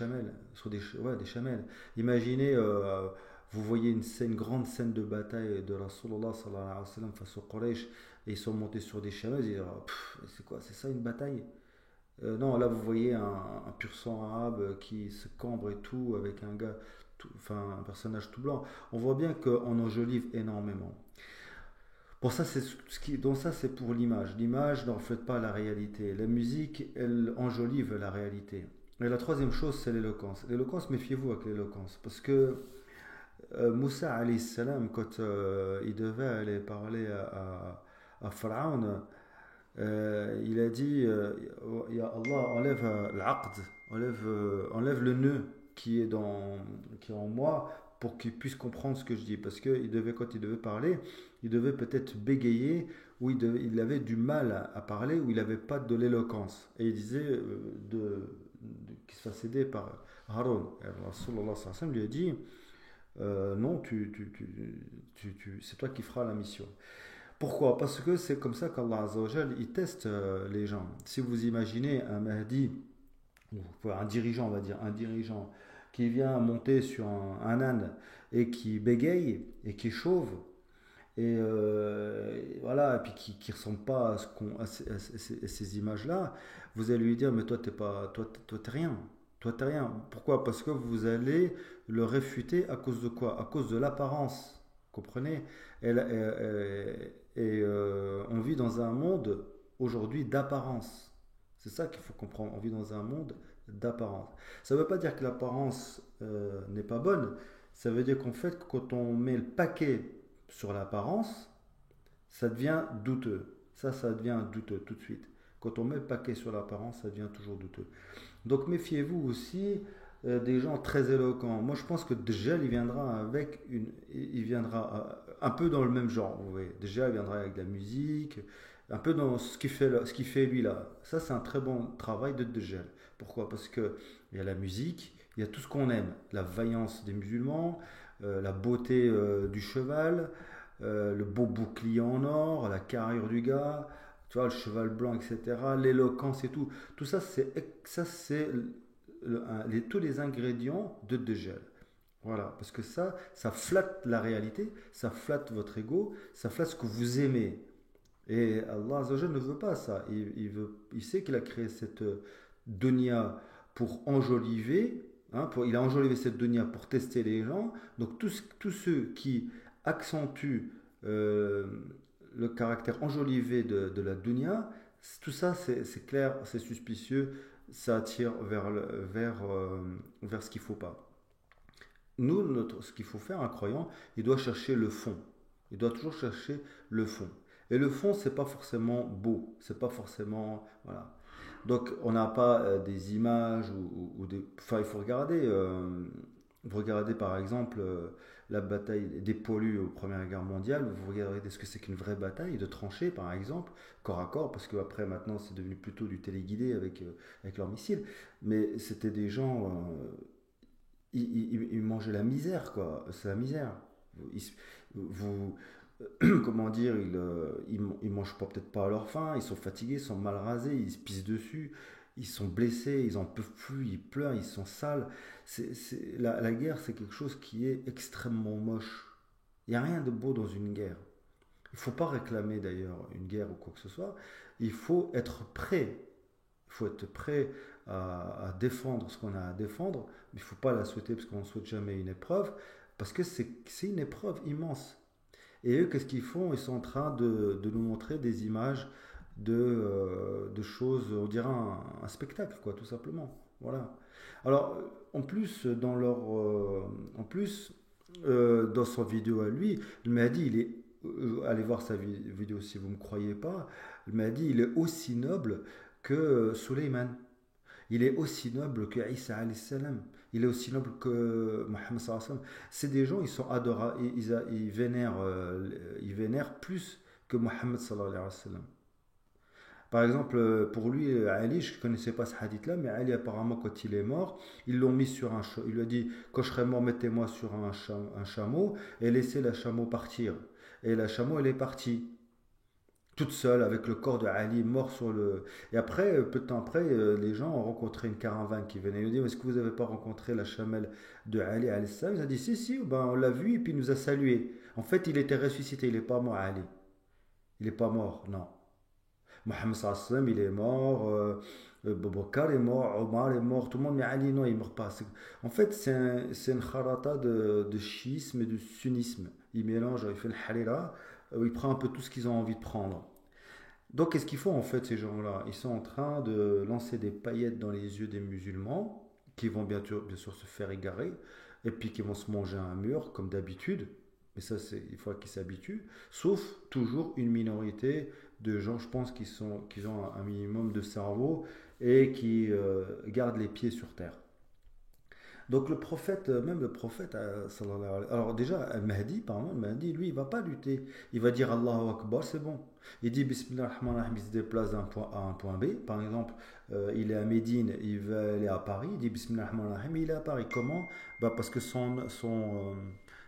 chamelles. Imaginez, vous voyez une grande scène de bataille de Rasulallah sallallahu alayhi wa sallam face aux Quraysh, et ils sont montés sur des chamelles, et c'est quoi, c'est ça une bataille? Non, là vous voyez un pur sang arabe qui se cambre et tout, avec un gars, enfin un personnage tout blanc. On voit bien qu'on enjolive énormément. Pour ça, donc ça c'est pour l'image. L'image ne reflète pas la réalité. La musique, elle enjolive la réalité. Et la troisième chose, c'est l'éloquence. L'éloquence, méfiez-vous avec l'éloquence. Parce que Moussa, alayhi salam, quand il devait aller parler à Pharaon, il a dit Ya Allah, enlève l'aqd, enlève le nœud qui est en moi pour qu'il puisse comprendre ce que je dis. Parce que quand il devait parler, il devait peut-être bégayer, ou il avait du mal à parler, ou il n'avait pas de l'éloquence. Et il disait qu'il se fasse aider par Haroun. Et Rasulullah sallallahu alayhi wa sallam lui a dit non, c'est toi qui feras la mission. Pourquoi? Parce que c'est comme ça qu'Allah Azza wa Jal, il teste les gens. Si vous imaginez un Mahdi, ou un dirigeant, on va dire, un dirigeant qui vient monter sur un âne et qui bégaye et qui est chauve, et voilà, et puis qui ressemble pas à ces images-là, vous allez lui dire, mais toi, t'es rien. Toi, t'es rien. Pourquoi? Parce que vous allez le réfuter à cause de quoi? À cause de l'apparence. Comprenez? On vit dans un monde aujourd'hui d'apparence. C'est ça qu'il faut comprendre. On vit dans un monde d'apparence. Ça ne veut pas dire que l'apparence n'est pas bonne. Ça veut dire qu'en fait, quand on met le paquet sur l'apparence, ça devient douteux. Ça devient douteux tout de suite. Quand on met le paquet sur l'apparence, ça devient toujours douteux. Donc méfiez-vous aussi des gens très éloquents. Moi, je pense que Dajjal, il viendra un peu dans le même genre. Vous voyez. Dajjal il viendra avec de la musique, un peu dans ce qu'il fait lui là. Ça, c'est un très bon travail de Dajjal. Pourquoi? Parce que il y a la musique, il y a tout ce qu'on aime, la vaillance des musulmans, la beauté du cheval, le beau bouclier en or, la carrure du gars, tu vois, le cheval blanc, etc., l'éloquence et tout. Tout ça, c'est tous les ingrédients de Dajjal. Voilà, parce que ça flatte la réalité, ça flatte votre ego, ça flatte ce que vous aimez. Et Allah Azzawajal ne veut pas ça. Il sait qu'il a créé cette dunya pour enjoliver, hein, il a enjolivé cette dunya pour tester les gens. Donc tous ceux qui accentuent euh, le caractère enjolivé de la dunya, tout ça c'est clair, c'est suspicieux, ça attire vers ce qu'il ne faut pas. Nous, ce qu'il faut faire, un croyant, il doit chercher le fond. Il doit toujours chercher le fond. Et le fond, c'est pas forcément beau, c'est pas forcément, voilà. Donc, on n'a pas des images ou des. Enfin, il faut regarder. Vous regardez par exemple la bataille des poilus aux Première Guerre mondiale. Vous regardez ce que c'est qu'une vraie bataille de tranchées, par exemple, corps à corps, parce qu'après, maintenant, c'est devenu plutôt du téléguidé avec leurs missiles. Mais c'était des gens. Ils mangeaient la misère, quoi. C'est la misère. Ils, vous, comment dire, ils mangent peut-être pas à leur faim, ils sont fatigués, ils sont mal rasés, ils se pissent dessus, ils sont blessés, ils en peuvent plus, ils pleurent, ils sont sales. La guerre, c'est quelque chose qui est extrêmement moche. Il n'y a rien de beau dans une guerre. Il ne faut pas réclamer d'ailleurs une guerre ou quoi que ce soit. Il faut être prêt. Il faut être prêt à défendre ce qu'on a à défendre, mais il ne faut pas la souhaiter parce qu'on ne souhaite jamais une épreuve, parce que c'est une épreuve immense. Et eux, qu'est-ce qu'ils font? Ils sont en train de nous montrer des images de choses, on dirait un spectacle, quoi, tout simplement. Voilà. Alors, en plus, dans son vidéo à lui, il m'a dit, allez voir sa vidéo si vous ne me croyez pas, il m'a dit, il est aussi noble que Suleiman. Il est aussi noble que Isa alayhi salam. Il est aussi noble que Mohammed sallallahu alayhi wa sallam. C'est des gens, ils sont adorables, ils vénèrent plus que Mohammed sallallahu alayhi wa sallam. Par exemple, pour lui, Ali, je ne connaissais pas ce hadith-là, mais Ali, apparemment, quand il est mort, ils l'ont mis sur un chameau. Il lui a dit, quand je serai mort, mettez-moi sur un chameau et laissez la chameau partir. Et la chameau, elle est partie, toute seule, avec le corps de Ali mort sur le... Et après, peu de temps après, les gens ont rencontré une caravane qui venait. Ils lui ont dit, est-ce que vous n'avez pas rencontré la chamelle de Ali alayhi salam? Il a dit, si, ben, on l'a vu et puis il nous a salué. En fait, il était ressuscité, il n'est pas mort, Ali. Il n'est pas mort, non. Mohammed sallallahu alayhi wa sallam, il est mort, Boubacar est mort, Omar est mort, tout le monde, mais Ali, non, il ne meurt pas. En fait, c'est une kharata de chiisme et de sunnisme. Il mélange, il fait une harira, il prend un peu tout ce qu'ils ont envie de prendre. Donc, qu'est-ce qu'ils font en fait, ces gens-là? Ils sont en train de lancer des paillettes dans les yeux des musulmans, qui vont bien sûr se faire égarer, et puis qui vont se manger un mur, comme d'habitude. Mais ça, il faut qu'ils s'habituent. Sauf toujours une minorité de gens, je pense, qui ont un minimum de cerveau et qui gardent les pieds sur terre. Donc le prophète, même le prophète, alors déjà, Al-Mahdi, par exemple, Al-Mahdi, lui, il va pas lutter. Il va dire Allahu Akbar, c'est bon. Il dit Bismillah ar-Rahman ar-Rahim, il se déplace d'un point A à un point B. Par exemple, il est à Médine, il va aller à Paris, il dit Bismillah ar-Rahman ar-Rahim, il est à Paris. Comment? Parce que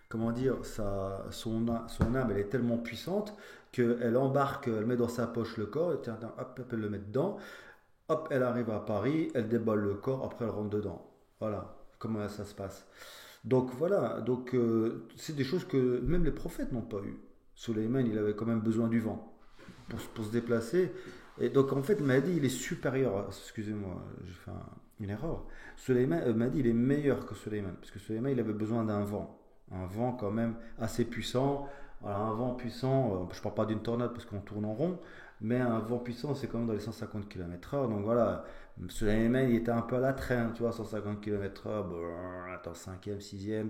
comment dire, son âme, elle est tellement puissante qu'elle embarque, elle met dans sa poche le corps, et tiens, hop, elle le met dedans, hop, elle arrive à Paris, elle déballe le corps, après elle rentre dedans. Voilà comment ça se passe. Donc voilà, c'est des choses que même les prophètes n'ont pas eu. Sulayman, il avait quand même besoin du vent pour se déplacer. Et donc en fait, Mahdi, il est supérieur. Excusez-moi, j'ai fait une erreur. Mahdi, il est meilleur que Sulayman, parce que Sulayman, il avait besoin d'un vent. Un vent quand même assez puissant. Voilà, un vent puissant, je ne parle pas d'une tornade parce qu'on tourne en rond, mais un vent puissant, c'est quand même dans les 150 km/h. Donc voilà, Sulayman, il était un peu à la traîne, tu vois, 150 km/h, attends, 5e, 6e.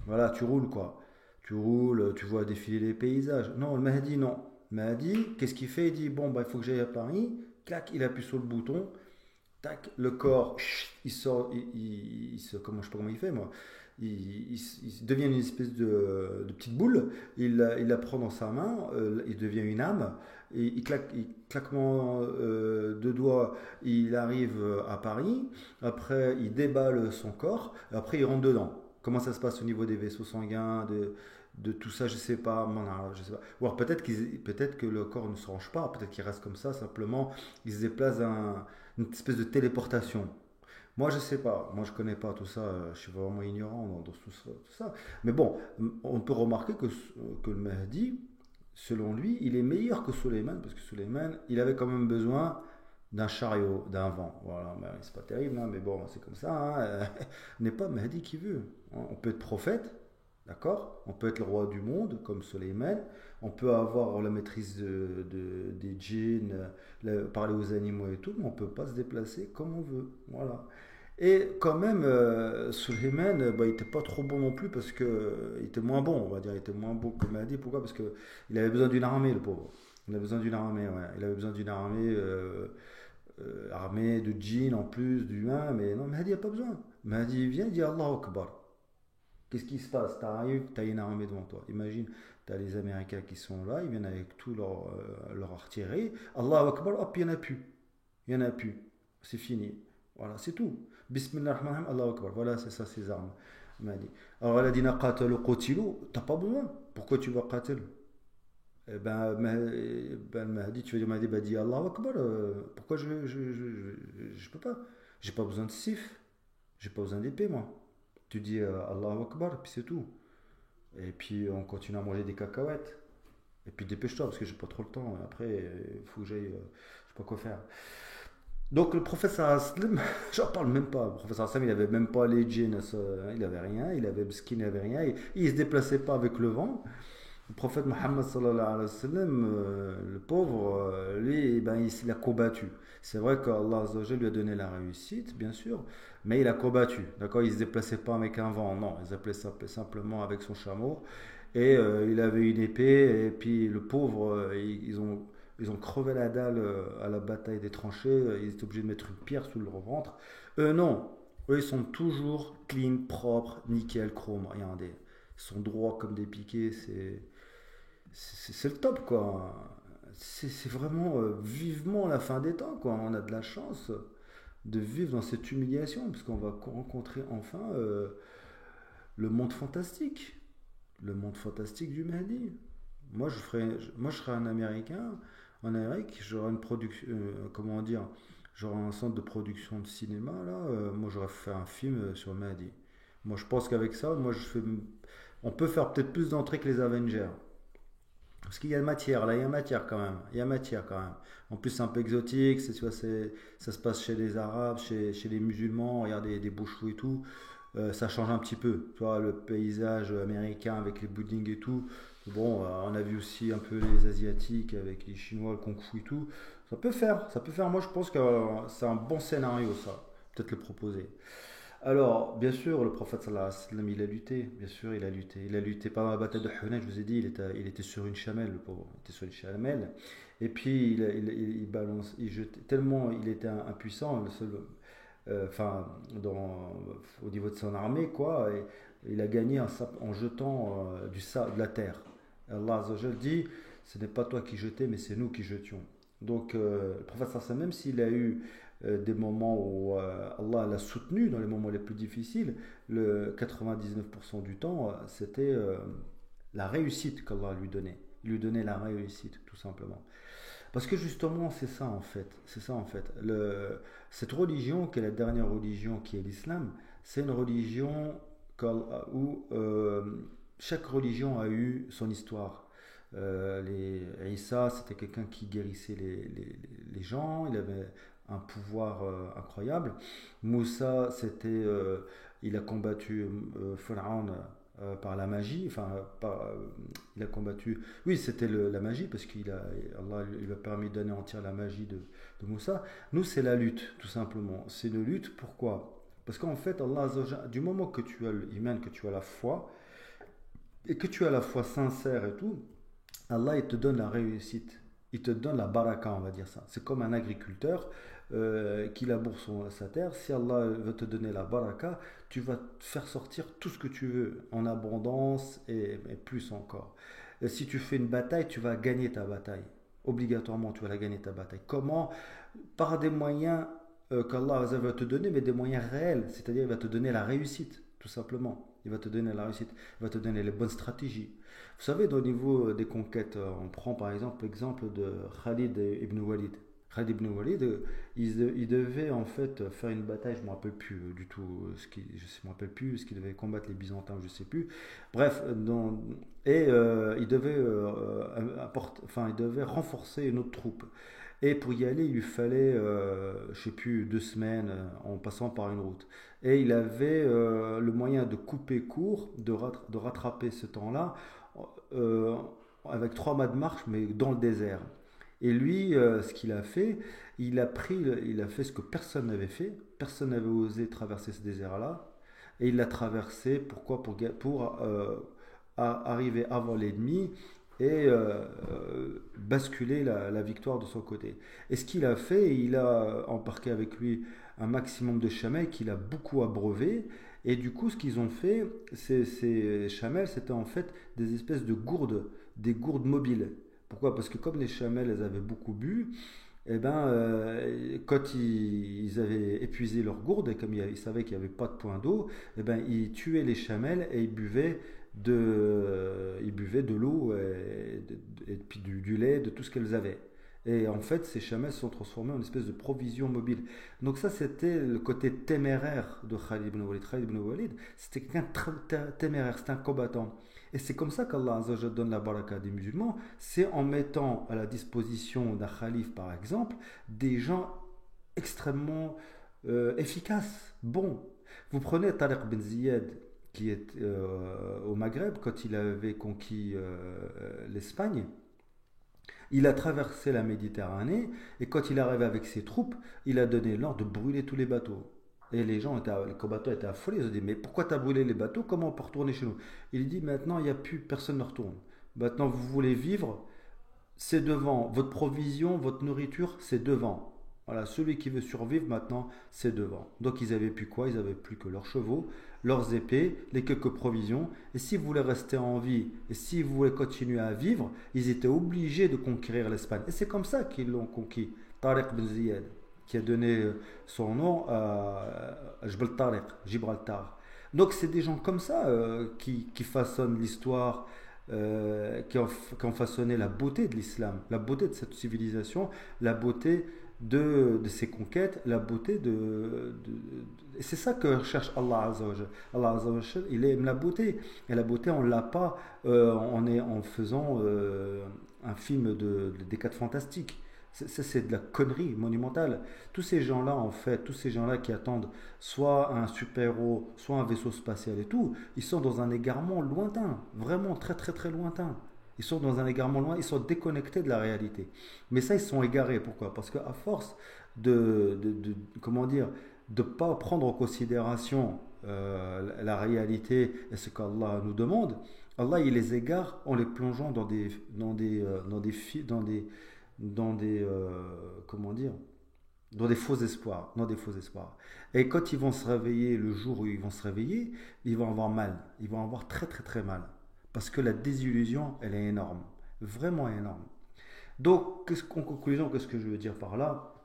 Voilà, tu roules quoi. Tu roules, tu vois défiler les paysages. Non, le Mahdi, non. Le Mahdi, qu'est-ce qu'il fait? Il dit, bon, bah, il faut que j'aille à Paris. Clac, il appuie sur le bouton. Tac, le corps, il sort, comment, je sais pas comment il fait moi. Il devient une espèce de petite boule, il la prend dans sa main, il devient une âme, et claquement de doigts, il arrive à Paris, après il déballe son corps, après il rentre dedans. Comment ça se passe au niveau des vaisseaux sanguins, de tout ça, je sais pas, je sais pas. Ou alors peut-être que le corps ne se range pas, peut-être qu'il reste comme ça, simplement il se déplace une espèce de téléportation. Moi, je sais pas. Moi, je connais pas tout ça. Je suis vraiment ignorant dans tout ça. Mais bon, on peut remarquer que le Mahdi, selon lui, il est meilleur que Sulayman, parce que Sulayman, il avait quand même besoin d'un chariot, d'un vent. Voilà, ben, c'est pas terrible, hein, mais bon, c'est comme ça. Hein. N'est pas Mahdi qui veut. On peut être prophète, d'accord? On peut être le roi du monde, comme Sulayman. On peut avoir la maîtrise des djinns, parler aux animaux et tout, mais on peut pas se déplacer comme on veut. Voilà. Et quand même, Suleiman, bah, il n'était pas trop bon non plus parce que il était moins bon, on va dire, il était moins bon que Mahdi. Pourquoi? Parce que il avait besoin d'une armée, le pauvre. Il avait besoin d'une armée, ouais. Il avait besoin d'une armée, armée de djinns en plus, d'humains, mais non, Mahdi n'a pas besoin. Mahdi vient, il dit Allahu Akbar. Qu'est-ce qui se passe? Tu arrives, tu as une armée devant toi. Imagine, tu as les Américains qui sont là, ils viennent avec tout leur artillerie. Allahu Akbar, hop, il n'y en a plus. Il n'y en a plus. C'est fini. Voilà, c'est tout. Bismillah ar-Rahman ar-Rahim, Allahu Akbar. Voilà, c'est ça, ces armes. Il m'a dit. Alors, elle a dit, Naqatalu qutilu, t'as pas besoin. Pourquoi tu vas qatil? Eh ben, Mahdi, tu vas dire, Mahdi, bah, dis Allahu Akbar. Pourquoi je peux pas? J'ai pas besoin de sif. J'ai pas besoin d'épée, moi. Tu dis Allahu Akbar, et puis c'est tout. Et puis, on continue à manger des cacahuètes. Et puis, dépêche-toi, parce que j'ai pas trop le temps. Après, il faut que j'aille. Je sais pas quoi faire. Donc le professeur Aslam, j'en parle même pas. Le professeur Aslam, il avait même pas les jeans, il avait rien, il avait skin, il avait rien, il se déplaçait pas avec le vent. Le prophète Mohammed sallallahu alayhi wa sallam, le pauvre, lui, ben, il a combattu. C'est vrai qu'Allah Azza wa Jalla lui a donné la réussite, bien sûr, mais il a combattu. D'accord, il se déplaçait pas avec un vent, non, il se déplaçait simplement avec son chameau. Et il avait une épée, et puis le pauvre, ils ont crevé la dalle à la bataille des tranchées, ils étaient obligés de mettre une pierre sous leur ventre. Eux, non. Eux, ils sont toujours clean, propres, nickel, chrome, regardez. Ils sont droits comme des piquets, c'est le top, quoi. C'est vraiment vivement la fin des temps, quoi. On a de la chance de vivre dans cette humiliation, parce qu'on va rencontrer enfin le monde fantastique. Le monde fantastique du Mahdi. Moi, je serais un Américain. En Amérique, j'aurais une production, comment dire, j'aurais un centre de production de cinéma, là. Moi, j'aurais fait un film sur Mahdi. Moi, je pense qu'avec ça, on peut faire peut-être plus d'entrées que les Avengers. Parce qu'il y a matière, là, il y a matière quand même. Il y a matière quand même. En plus, c'est un peu exotique, tu vois, ça se passe chez les Arabes, chez les musulmans, regardez des beaux cheveux et tout. Ça change un petit peu, tu vois, le paysage américain avec les buildings et tout. Bon, on a vu aussi un peu les Asiatiques avec les Chinois, le Kung Fu et tout. Ça peut faire. Moi, je pense que c'est un bon scénario, ça. Peut-être le proposer. Alors, bien sûr, le prophète sallallahu alayhi wa sallam, il a lutté, bien sûr, il a lutté. Il a lutté pendant la bataille de Hunayn, je vous ai dit, il était sur une chamelle, le pauvre, il était sur une chamelle. Et puis, il balance, il jetait, tellement il était impuissant, le seul, enfin, au niveau de son armée, quoi, et il a gagné en jetant de la terre. Allah Azza wa Jal dit, ce n'est pas toi qui jetais, mais c'est nous qui jetions. Donc, le prophète sallallahu alayhi wa sallam, même s'il a eu des moments où Allah l'a soutenu dans les moments les plus difficiles, le 99% du temps, c'était la réussite qu'Allah lui donnait. Il lui donnait la réussite, tout simplement. Parce que justement, c'est ça en fait. C'est ça en fait. Cette religion, qui est la dernière religion, qui est l'islam, c'est une religion où chaque religion a eu son histoire. Isa, c'était quelqu'un qui guérissait les gens, il avait un pouvoir incroyable. Moussa, il a combattu Pharaon par la magie, enfin, il a combattu, oui, c'était la magie, parce Allah lui a permis d'anéantir la magie de Moussa. Nous, c'est la lutte, tout simplement. C'est une lutte, pourquoi? Parce qu'en fait, Allah, du moment que tu as l'iman, que tu as la foi, et que tu as la foi sincère et tout, Allah, il te donne la réussite. Il te donne la baraka, on va dire ça. C'est comme un agriculteur qui laboure sa terre. Si Allah veut te donner la baraka, tu vas faire sortir tout ce que tu veux en abondance et plus encore. Et si tu fais une bataille, tu vas gagner ta bataille. Obligatoirement, tu vas la gagner ta bataille. Comment? Par des moyens qu'Allah va te donner, mais des moyens réels. C'est-à-dire, il va te donner la réussite, tout simplement. Il va te donner la réussite. Il va te donner les bonnes stratégies. Vous savez, au niveau des conquêtes, on prend par exemple l'exemple de Khalid ibn Walid. Khalid ibn Walid, il devait en fait faire une bataille, je ne me rappelle plus du tout je ne me rappelle plus ce qu'il devait combattre les Byzantins, je ne sais plus. Bref, il devait il devait renforcer une autre troupe. Et pour y aller, il lui fallait, je ne sais plus, 2 semaines en passant par une route. Et il avait le moyen de couper court, de rattraper ce temps-là euh, avec 3 mois de marche, mais dans le désert. Et lui, ce qu'il a fait, il a fait ce que personne n'avait fait. Personne n'avait osé traverser ce désert-là. Et il l'a traversé, pourquoi? Arriver avant l'ennemi et basculer la victoire de son côté. Et ce qu'il a fait, il a embarqué avec lui un maximum de chamelles qu'il a beaucoup abreuvé. Et du coup, ce qu'ils ont fait, ces chamelles, c'était en fait des espèces de gourdes, des gourdes mobiles. Pourquoi? Parce que comme les chamelles, elles avaient beaucoup bu, eh ben, quand ils avaient épuisé leur gourde, et comme ils savaient qu'il n'y avait pas de point d'eau, eh ben, ils tuaient les chamelles et ils buvaient de l'eau et puis du lait, de tout ce qu'elles avaient. Et en fait, ces chamelles se sont transformées en une espèce de provision mobile. Donc ça, c'était le côté téméraire de Khalid ibn Walid. Khalid ibn Walid, c'était quelqu'un de téméraire, c'était un combattant. Et c'est comme ça qu'Allah Azza wa Jalla donne la baraka des musulmans, c'est en mettant à la disposition d'un calife, par exemple, des gens extrêmement efficaces, bons. Vous prenez Tariq bin Ziyad, qui est au Maghreb, quand il avait conquis l'Espagne. Il a traversé la Méditerranée et quand il est arrivé avec ses troupes, il a donné l'ordre de brûler tous les bateaux. Et les combattants étaient affolés. Ils ont dit, mais pourquoi tu as brûlé les bateaux? Comment on peut retourner chez nous? Il dit, maintenant, il n'y a plus, personne ne retourne. Maintenant, vous voulez vivre, c'est devant. Votre provision, votre nourriture, c'est devant. Voilà, celui qui veut survivre maintenant, c'est devant. Donc ils avaient plus quoi? Ils avaient plus que leurs chevaux, leurs épées, les quelques provisions. Et s'ils voulaient rester en vie, et s'ils voulaient continuer à vivre, ils étaient obligés de conquérir l'Espagne. Et c'est comme ça qu'ils l'ont conquis. Tariq Ben Ziyad, qui a donné son nom à Jbel Tariq, Gibraltar. Donc c'est des gens comme ça qui façonnent l'histoire, qui ont façonné la beauté de l'islam, la beauté de cette civilisation, la beauté de ses conquêtes, la beauté et c'est ça que cherche Allah Azza wa Jal. Allah Azza wa Jal, il aime la beauté. Et la beauté, on l'a pas en faisant un film des 4 fantastiques. C'est de la connerie monumentale. Tous ces gens-là, en fait, tous ces gens-là qui attendent soit un super-héros, soit un vaisseau spatial et tout, ils sont dans un égarement lointain, vraiment très très très lointain. Ils sont dans un égarement loin, ils sont déconnectés de la réalité. Mais ça, ils sont égarés. Pourquoi? Parce qu'à force comment dire, de ne pas prendre en considération la réalité et ce qu'Allah nous demande, Allah, il les égare en les plongeant dans des comment dire, dans des faux espoirs, dans des faux espoirs. Et quand ils vont se réveiller, le jour où ils vont se réveiller, ils vont avoir mal, ils vont avoir très très très mal, parce que la désillusion, elle est énorme, vraiment énorme. Donc, en conclusion, qu'est-ce que je veux dire par là?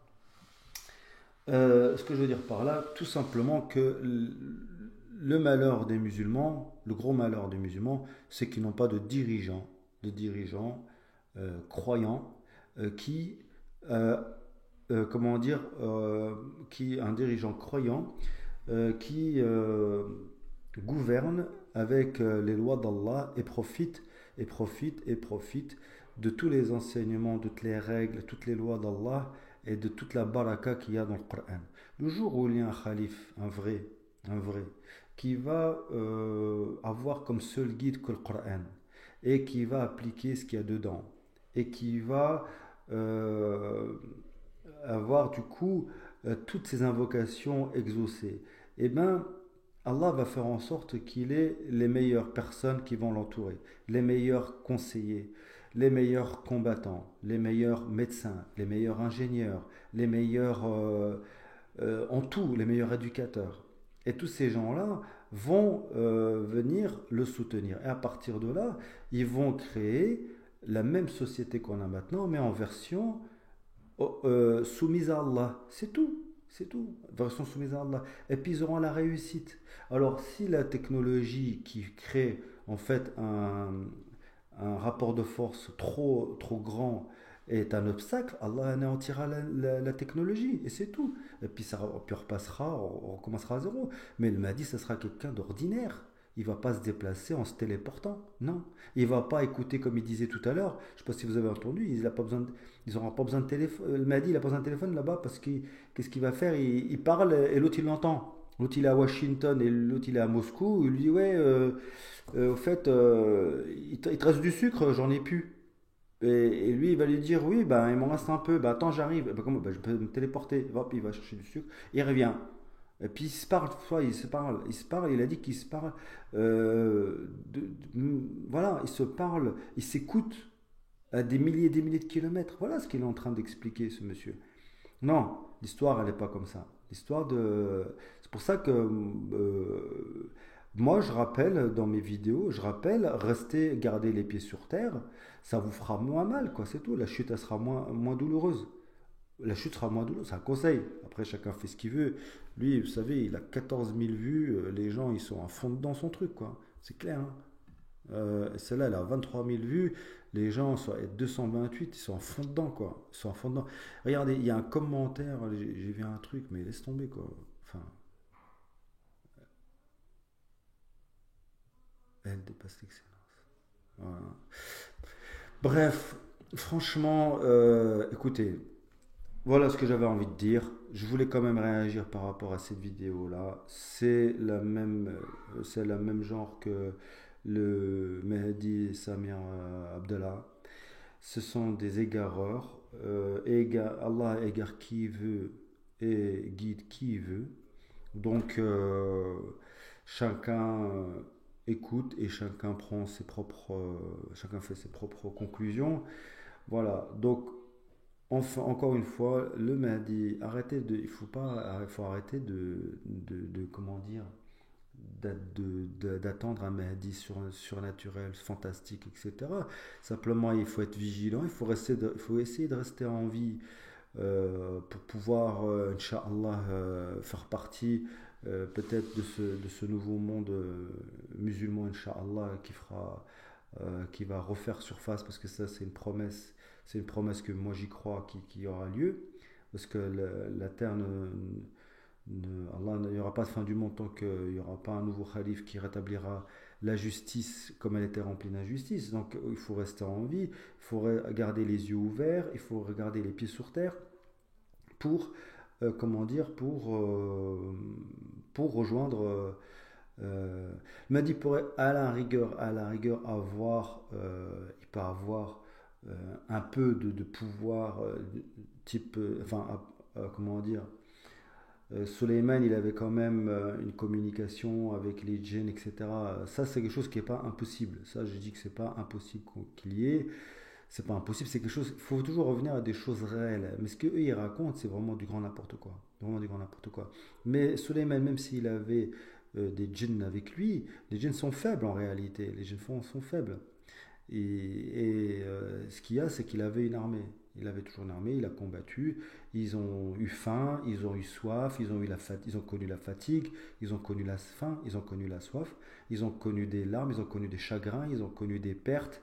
Ce que je veux dire par là, tout simplement que le malheur des musulmans, le gros malheur des musulmans, c'est qu'ils n'ont pas de dirigeants croyants qui, euh, comment dire, un dirigeant croyant qui gouverne avec les lois d'Allah et profite de tous les enseignements, de toutes les règles, toutes les lois d'Allah et de toute la baraka qu'il y a dans le Coran. Le jour où il y a un calife, un vrai, qui va avoir comme seul guide que le Coran et qui va appliquer ce qu'il y a dedans et qui va euh, avoir du coup toutes ces invocations exaucées, eh bien Allah va faire en sorte qu'il ait les meilleures personnes qui vont l'entourer, les meilleurs conseillers, les meilleurs combattants, les meilleurs médecins, les meilleurs ingénieurs, les meilleurs en tout, les meilleurs éducateurs. Et tous ces gens-là vont venir le soutenir. Et à partir de là, ils vont créer la même société qu'on a maintenant, mais en version soumise à Allah. C'est tout. C'est tout. Version soumise à Allah. Et puis ils auront la réussite. Alors si la technologie qui crée en fait un rapport de force trop, trop grand est un obstacle, Allah anéantira la technologie et c'est tout. Et puis puis on repassera, on recommencera à zéro. Mais le Mahdi, ce sera quelqu'un d'ordinaire. Il ne va pas se déplacer en se téléportant. Non. Il ne va pas écouter, comme il disait tout à l'heure. Je ne sais pas si vous avez entendu, ils n'auront pas besoin de téléphone. Le Mahdi, il n'a pas besoin de téléphone là-bas parce qu'est-ce qu'il va faire? Il parle et l'autre, il l'entend. L'autre, il est à Washington et l'autre, il est à Moscou. Il lui dit, ouais, au fait, il te reste du sucre, j'en ai plus. Et lui, il va lui dire, oui, ben, il m'en reste un peu. Ben, attends, j'arrive. Ben, comment? Ben, je peux me téléporter. Hop, il va chercher du sucre. Il revient. Et puis, il se parle, soit il se parle. Il a dit qu'il se parle. Voilà, il se parle, il s'écoute à des milliers et des milliers de kilomètres. Voilà ce qu'il est en train d'expliquer, ce monsieur. Non, l'histoire, elle n'est pas comme ça. L'histoire de. C'est pour ça que moi, je rappelle dans mes vidéos, restez, gardez les pieds sur terre, ça vous fera moins mal, quoi, c'est tout. La chute, elle sera moins douloureuse. La chute sera moins douloureuse, c'est un conseil. Après, chacun fait ce qu'il veut. Lui, vous savez, il a 14 000 vues, les gens, ils sont à fond dans son truc, quoi. C'est clair, hein. Celle-là, elle a 23 000 vues. Les gens sont à 228, ils sont en fond dedans, quoi. Ils sont en fond dedans. Regardez, il y a un commentaire, j'ai vu un truc, mais laisse tomber, quoi. Enfin, elle dépasse l'excellence. Voilà. Bref, franchement, écoutez, voilà ce que j'avais envie de dire. Je voulais quand même réagir par rapport à cette vidéo-là. C'est la même genre que le Mehdi Samir Abdallah. Ce sont des égareurs. Allah égare qui il veut et guide qui il veut. Donc, chacun écoute et chacun fait ses propres conclusions. Voilà. Donc, Enfin, encore une fois, le Mahdi, il faut arrêter comment dire, d'attendre un Mahdi surnaturel, fantastique, etc. Simplement, il faut être vigilant, il faut essayer de rester en vie pour pouvoir, Inch'Allah, faire partie peut-être de ce nouveau monde musulman, Inch'Allah, qui va refaire surface, parce que ça, c'est une promesse que moi j'y crois qui aura lieu, parce que la terre Allah, il n'y aura pas de fin du monde tant qu'il n'y aura pas un nouveau calife qui rétablira la justice comme elle était remplie d'injustice. Donc il faut rester en vie, il faut garder les yeux ouverts, il faut regarder les pieds sur terre pour, comment dire, pour rejoindre. Il m'a dit pourrait à la rigueur avoir, il peut avoir un peu de pouvoir, type, comment dire, Suleiman, il avait quand même une communication avec les djinns, etc. Ça, c'est quelque chose qui n'est pas impossible. Ça, je dis que c'est pas impossible qu'il y ait. C'est pas impossible, c'est quelque chose. Il faut toujours revenir à des choses réelles. Mais ce qu'eux, ils racontent, c'est vraiment du grand n'importe quoi. Vraiment du grand n'importe quoi. Mais Suleiman, même s'il avait des djinns avec lui, les djinns sont faibles en réalité. Les djinns sont faibles. Ce qu'il y a, c'est qu'il avait une armée. Il avait toujours une armée, il a combattu. Ils ont eu faim, ils ont eu soif, ils ont connu la fatigue, ils ont connu la faim, ils ont connu la soif, ils ont connu des larmes, ils ont connu des chagrins, ils ont connu des pertes.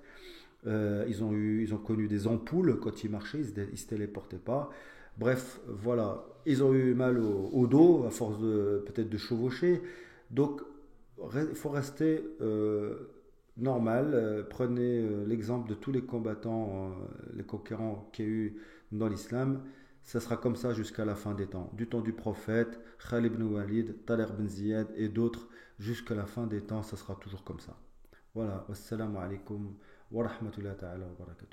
Ils ont connu des ampoules quand ils marchaient, ils se téléportaient pas. Bref, voilà. Ils ont eu mal au dos à force peut-être de chevaucher. Donc, il faut rester normal. Prenez l'exemple de tous les combattants, les conquérants qu'il y a eu dans l'islam. Ça sera comme ça jusqu'à la fin des temps. Du temps du prophète, Khalid ibn Walid, Talib ibn Ziyad et d'autres, jusqu'à la fin des temps, ça sera toujours comme ça. Voilà. Wassalamu alaikum wa rahmatullahi ta'ala wa barakatuh.